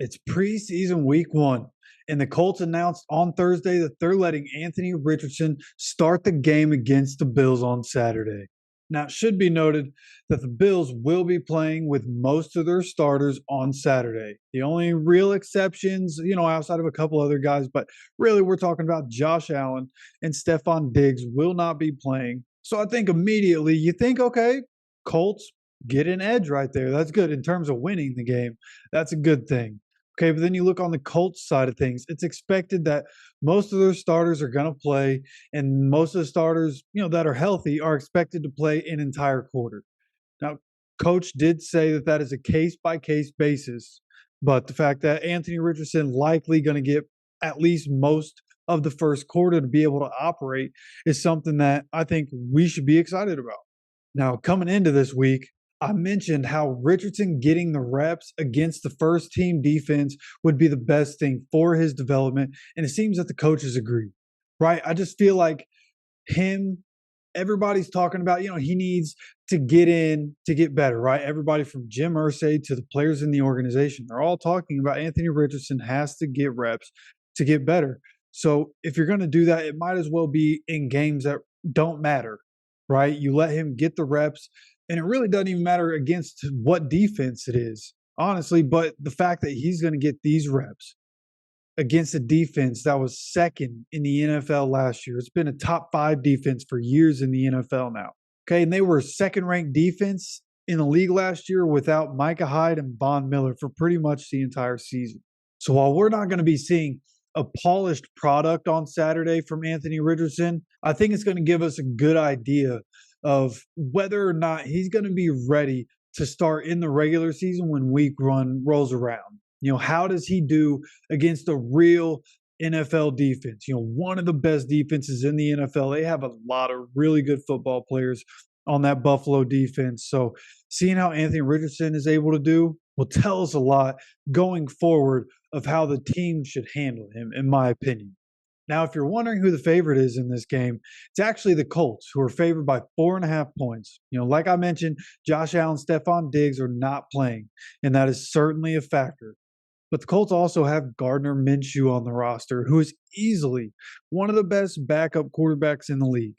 It's preseason week 1, and the Colts announced on Thursday that they're letting Anthony Richardson start the game against the Bills on Saturday. Now, it should be noted that the Bills will be playing with most of their starters on Saturday. The only real exceptions, outside of a couple other guys, but really we're talking about Josh Allen and Stephon Diggs will not be playing. So I think immediately you think, okay, Colts get an edge right there. That's good in terms of winning the game. That's a good thing. Okay, but then you look on the Colts side of things. It's expected that most of their starters are going to play, and most of the starters, that are healthy are expected to play an entire quarter. Now, coach did say that that is a case by case basis, but the fact that Anthony Richardson likely going to get at least most of the first quarter to be able to operate is something that I think we should be excited about. Now, coming into this week, I mentioned how Richardson getting the reps against the first team defense would be the best thing for his development. And it seems that the coaches agree, right? I just feel like him, everybody's talking about, he needs to get in to get better, right? Everybody from Jim Irsay to the players in the organization, they're all talking about Anthony Richardson has to get reps to get better. So if you're going to do that, it might as well be in games that don't matter, right? You let him get the reps. And it really doesn't even matter against what defense it is, honestly. But the fact that he's going to get these reps against a defense that was second in the NFL last year. It's been a top 5 defense for years in the NFL now. Okay. And they were second ranked defense in the league last year without Micah Hyde and Von Miller for pretty much the entire season. So while we're not going to be seeing a polished product on Saturday from Anthony Richardson, I think it's going to give us a good idea of whether or not he's going to be ready to start in the regular season when week 1 rolls around. How does he do against a real NFL defense? One of the best defenses in the NFL. They have a lot of really good football players on that Buffalo defense. So seeing how Anthony Richardson is able to do will tell us a lot going forward of how the team should handle him, in my opinion. Now, if you're wondering who the favorite is in this game, it's actually the Colts, who are favored by 4.5 points. Like I mentioned, Josh Allen, Stephon Diggs are not playing, and that is certainly a factor. But the Colts also have Gardner Minshew on the roster, who is easily one of the best backup quarterbacks in the league,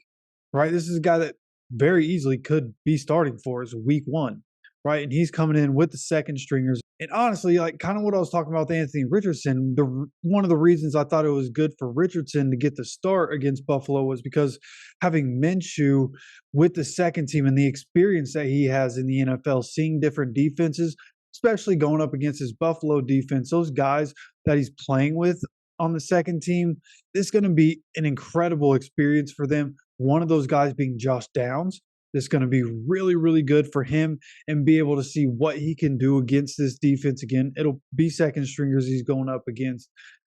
right? This is a guy that very easily could be starting for us week 1, right? And he's coming in with the second stringers. And honestly, like kind of what I was talking about with Anthony Richardson, one of the reasons I thought it was good for Richardson to get the start against Buffalo was because having Minshew with the second team and the experience that he has in the NFL, seeing different defenses, especially going up against his Buffalo defense, those guys that he's playing with on the second team, it's going to be an incredible experience for them. One of those guys being Josh Downs. It's going to be really, really good for him and be able to see what he can do against this defense again. It'll be second stringers he's going up against.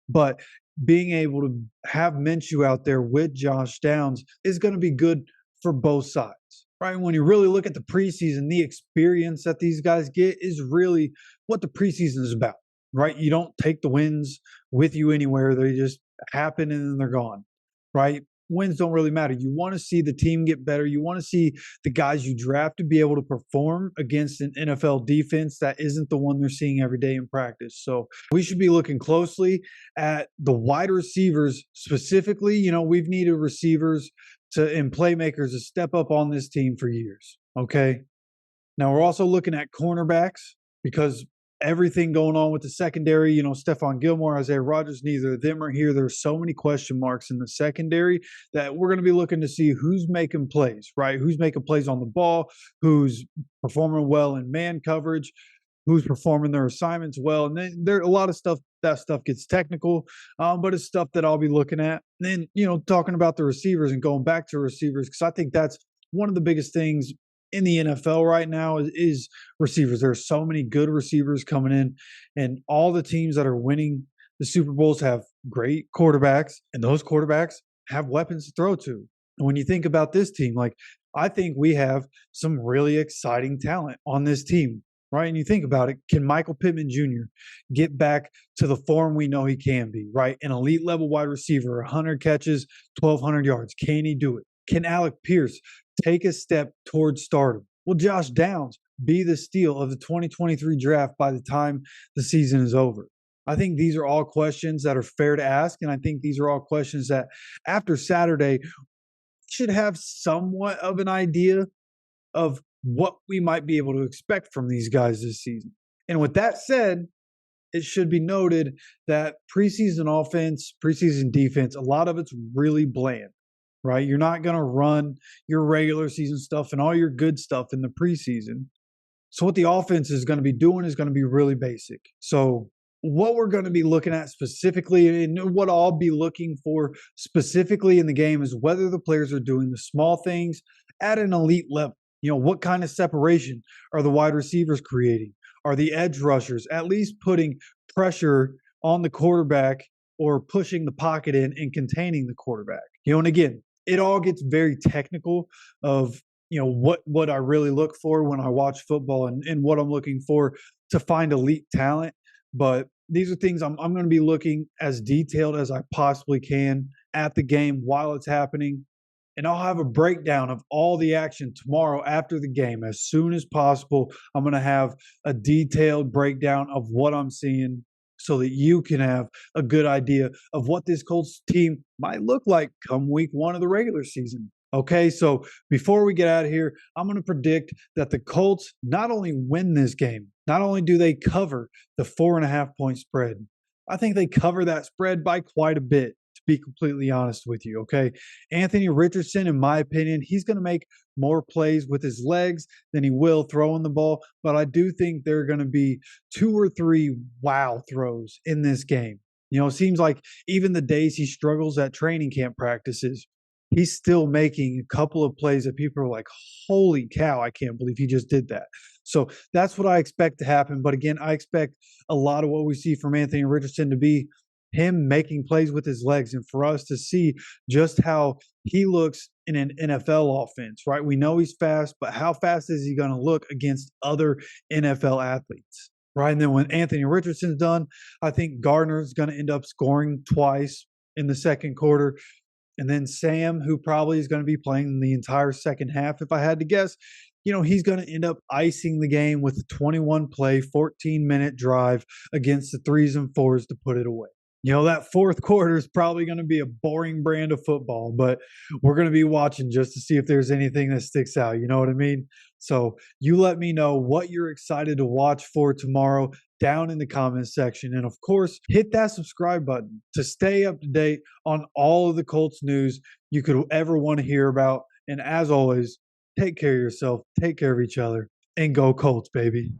But being able to have Minshew out there with Josh Downs is going to be good for both sides, right? When you really look at the preseason, the experience that these guys get is really what the preseason is about, right? You don't take the wins with you anywhere. They just happen and then they're gone, right? Wins don't really matter. You want to see the team get better. You want to see the guys you draft to be able to perform against an NFL defense that isn't the one they're seeing every day in practice. So we should be looking closely at the wide receivers specifically. We've needed receivers and playmakers to step up on this team for years. Okay. Now we're also looking at cornerbacks because everything going on with the secondary, Stephon Gilmore, Isaiah Rodgers, neither of them are here. There's so many question marks in the secondary that we're going to be looking to see who's making plays, right? Who's making plays on the ball, who's performing well in man coverage, who's performing their assignments well. And then there are a lot of stuff, that stuff gets technical, but it's stuff that I'll be looking at. And then, talking about the receivers and going back to receivers, because I think that's one of the biggest things in the NFL right now is receivers. There are so many good receivers coming in, and all the teams that are winning the Super Bowls have great quarterbacks, and those quarterbacks have weapons to throw to. And when you think about this team, I think we have some really exciting talent on this team, right? And you think about it, can Michael Pittman Jr. get back to the form we know he can be, right? An elite level wide receiver, 100 catches, 1,200 yards. Can he do it? Can Alec Pierce take a step towards stardom? Will Josh Downs be the steal of the 2023 draft by the time the season is over? I think these are all questions that are fair to ask. And I think these are all questions that after Saturday should have somewhat of an idea of what we might be able to expect from these guys this season. And with that said, it should be noted that preseason offense, preseason defense, a lot of it's really bland, right? You're not going to run your regular season stuff and all your good stuff in the preseason. So, what the offense is going to be doing is going to be really basic. So, what we're going to be looking at specifically, and what I'll be looking for specifically in the game, is whether the players are doing the small things at an elite level. What kind of separation are the wide receivers creating? Are the edge rushers at least putting pressure on the quarterback or pushing the pocket in and containing the quarterback? And again, it all gets very technical of what I really look for when I watch football, and what I'm looking for to find elite talent. But these are things I'm going to be looking as detailed as I possibly can at the game while it's happening. And I'll have a breakdown of all the action tomorrow after the game. As soon as possible, I'm going to have a detailed breakdown of what I'm seeing so that you can have a good idea of what this Colts team might look like come week 1 of the regular season. Okay, so before we get out of here, I'm going to predict that the Colts not only win this game, not only do they cover the 4.5-point spread, I think they cover that spread by quite a bit, to be completely honest with you. Okay, Anthony Richardson, in my opinion, he's going to make more plays with his legs than he will throwing the ball, but I do think there are going to be 2 or 3 wow throws in this game. It seems like even the days he struggles at training camp practices, he's still making a couple of plays that people are like, holy cow, I can't believe he just did that. So that's what I expect to happen. But again, I expect a lot of what we see from Anthony Richardson to be him making plays with his legs, and for us to see just how he looks in an NFL offense, right? We know he's fast, but how fast is he going to look against other NFL athletes, right? And then when Anthony Richardson's done, I think Gardner's going to end up scoring twice in the second quarter. And then Sam, who probably is going to be playing the entire second half, if I had to guess, he's going to end up icing the game with a 21-play, 14-minute drive against the 3s and 4s to put it away. That fourth quarter is probably going to be a boring brand of football, but we're going to be watching just to see if there's anything that sticks out. You know what I mean? So you let me know what you're excited to watch for tomorrow down in the comments section. And of course, hit that subscribe button to stay up to date on all of the Colts news you could ever want to hear about. And as always, take care of yourself, take care of each other, and go Colts, baby.